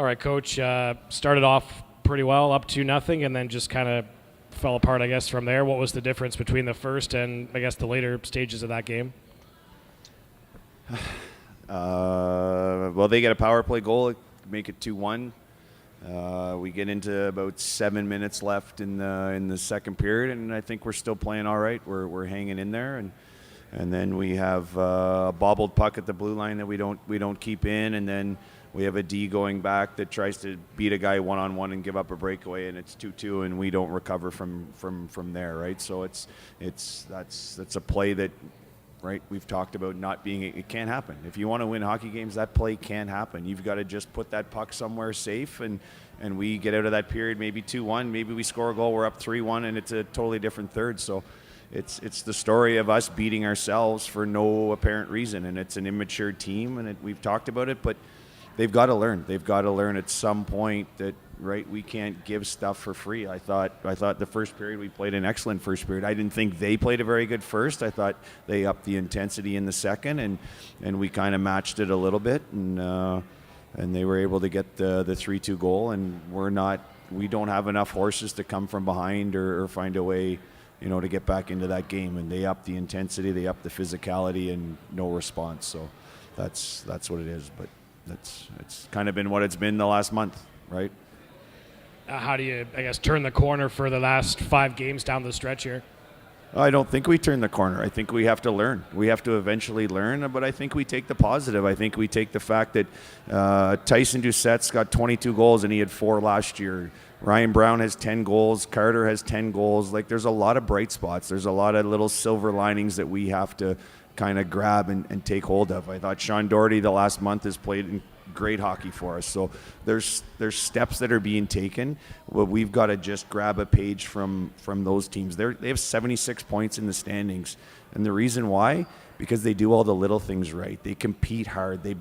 All right, Coach. Started off pretty well, up 2-0, and then just kind of fell apart, I guess, from there. What was the difference between the first and, I guess, the later stages of that game? Well, they get a power play goal, make it 2-1. We get into about 7 minutes left in the second period, and I think we're still playing all right. We're hanging in there, and then we have a bobbled puck at the blue line that we don't keep in, and then we have a D going back that tries to beat a guy one-on-one and give up a breakaway, and it's 2-2, and we don't recover from there, right? So that's a play that, right, we've talked about not being, it can't happen. If you want to win hockey games, that play can happen. You've got to just put that puck somewhere safe, and we get out of that period maybe 2-1, maybe we score a goal, we're up 3-1, and it's a totally different third. So it's the story of us beating ourselves for no apparent reason, and it's an immature team, and we've talked about it, but they've got to learn. They've got to learn at some point that, right, we can't give stuff for free. I thought the first period we played an excellent first period. I didn't think they played a very good first. I thought they upped the intensity in the second, and we kind of matched it a little bit, and they were able to get the 3-2 goal, and we don't have enough horses to come from behind or find a way, to get back into that game. And they upped the intensity, they upped the physicality, and no response. So that's what it is. But it's kind of been what it's been the last month, right? How do you, I guess, turn the corner for the last 5 games down the stretch here? I don't think we turn the corner. I think we have to learn. We have to eventually learn, but I think we take the positive. I think we take the fact that Tyson Doucette's got 22 goals and he had 4 last year. Ryan Brown has 10 goals. Carter has 10 goals. Like, there's a lot of bright spots. There's a lot of little silver linings that we have to kind of grab and take hold of. I thought Sean Doherty the last month has played great hockey for us. So there's steps that are being taken. Well, we've got to just grab a page from those teams. They have 76 points in the standings, and the reason why, because they do all the little things right. They compete hard. They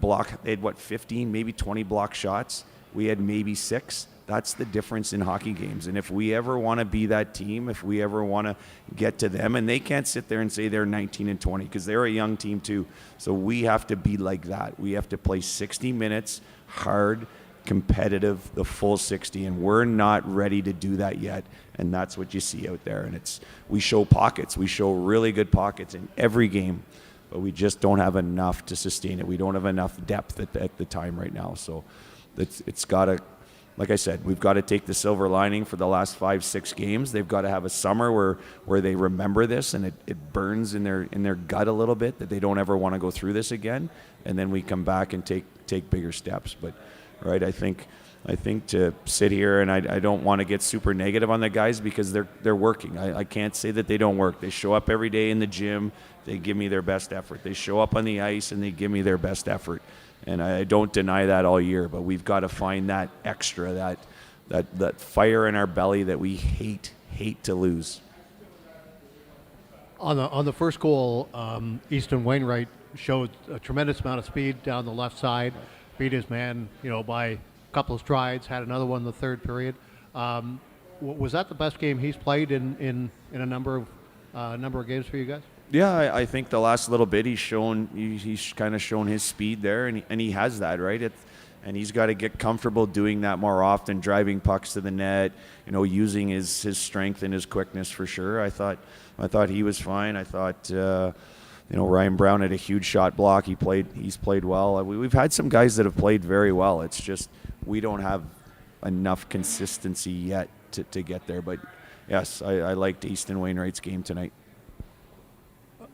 had 15, maybe 20 block shots. We had maybe 6. That's the difference in hockey games. And if we ever want to be that team, if we ever want to get to them, and they can't sit there and say they're 19 and 20 because they're a young team too. So we have to be like that. We have to play 60 minutes, hard, competitive, the full 60, and we're not ready to do that yet. And that's what you see out there. And we show pockets. We show really good pockets in every game, but we just don't have enough to sustain it. We don't have enough depth at the time right now. So it's got to, like I said, we've got to take the silver lining for the last 5-6 games. They've got to have a summer where they remember this and it burns in their gut a little bit that they don't ever want to go through this again. And then we come back and take bigger steps. But right, I think to sit here, and I don't want to get super negative on the guys because they're working. I can't say that they don't work. They show up every day in the gym. They give me their best effort. They show up on the ice and they give me their best effort. And I don't deny that all year, but we've got to find that extra, that fire in our belly that we hate to lose. On the first goal, Easton Wainwright showed a tremendous amount of speed down the left side, beat his man, by a couple of strides, had another one in the third period. Was that the best game he's played in a number of games for you guys? Yeah, I think the last little bit he's kind of shown his speed there, and he has that, right? And he's got to get comfortable doing that more often, driving pucks to the net, using his strength and his quickness for sure. I thought he was fine. I thought Ryan Brown had a huge shot block. He's played well. We've had some guys that have played very well. It's just we don't have enough consistency yet to get there. But yes, I liked Easton Wainwright's game tonight.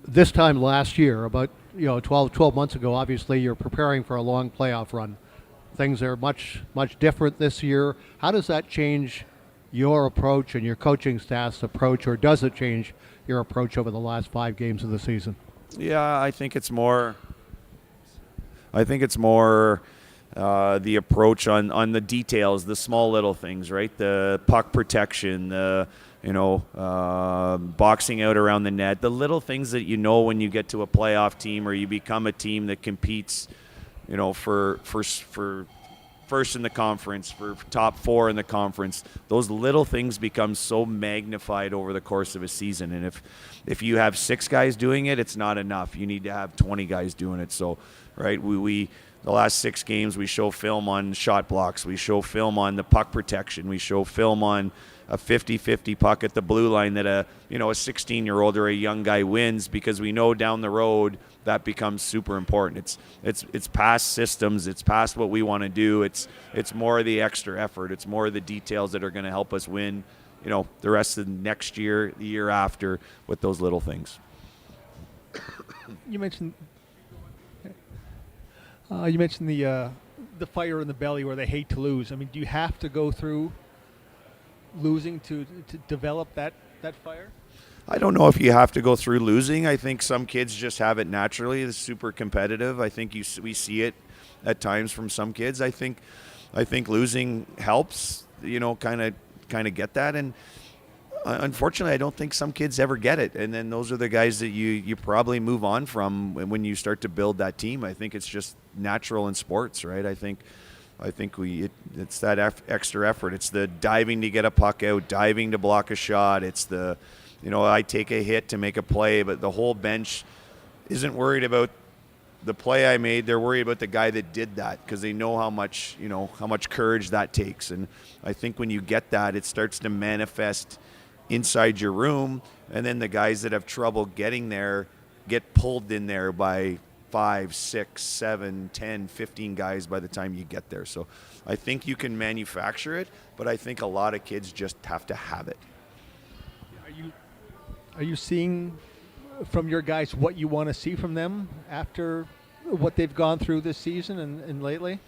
This time last year, about 12 months ago, obviously you're preparing for a long playoff run. Things are much different this year. How does that change your approach and your coaching staff's approach, or does it change your approach over the last 5 games of the season? Yeah, I think it's more the approach on the details, the small little things, right? The puck protection, the boxing out around the net, the little things that when you get to a playoff team or you become a team that competes, for first in the conference, for top 4 in the conference. Those little things become so magnified over the course of a season. And if you have 6 guys doing it, it's not enough. You need to have 20 guys doing it. So, right, the last 6 games, we show film on shot blocks. We show film on the puck protection. We show film on a 50-50 puck at the blue line that a 16-year-old or a young guy wins, because we know down the road that becomes super important. It's past systems. It's past what we want to do. It's more of the extra effort. It's more of the details that are going to help us win, the rest of the next year, the year after, with those little things. You mentioned the fire in the belly where they hate to lose. I mean, do you have to go through losing to develop that fire? I don't know if you have to go through losing. I think some kids just have it naturally. It's super competitive. I think we see it at times from some kids. I think losing helps, kind of get that. And unfortunately, I don't think some kids ever get it. And then those are the guys that you probably move on from when you start to build that team. I think it's just natural in sports, right? I think it's that extra effort. It's the diving to get a puck out, diving to block a shot. It's the, I take a hit to make a play, but the whole bench isn't worried about the play I made. They're worried about the guy that did that, because they know how much courage that takes. And I think when you get that, it starts to manifest inside your room, and then the guys that have trouble getting there get pulled in there by 5, 6, 7, 10, 15 guys by the time you get there. So I think you can manufacture it, but I think a lot of kids just have to have it. Are you seeing from your guys what you want to see from them after what they've gone through this season and lately?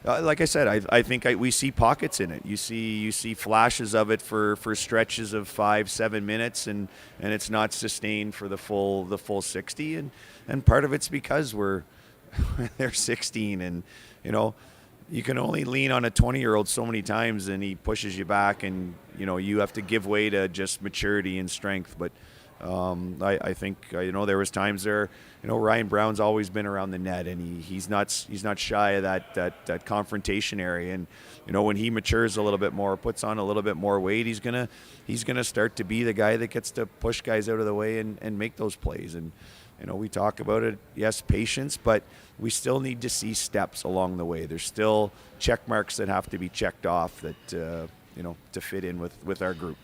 Like I said, I think we see pockets in it. You see flashes of it for stretches of 5-7 minutes, and it's not sustained for the full 60. And part of it's because they're 16, and you can only lean on a 20-year-old so many times, and he pushes you back, and you have to give way to just maturity and strength. But I think there was times there. Ryan Brown's always been around the net, and he's not shy of that confrontation area. And when he matures a little bit more, puts on a little bit more weight, he's gonna start to be the guy that gets to push guys out of the way and make those plays. And we talk about it, yes, patience, but we still need to see steps along the way. There's still check marks that have to be checked off that to fit in with our group.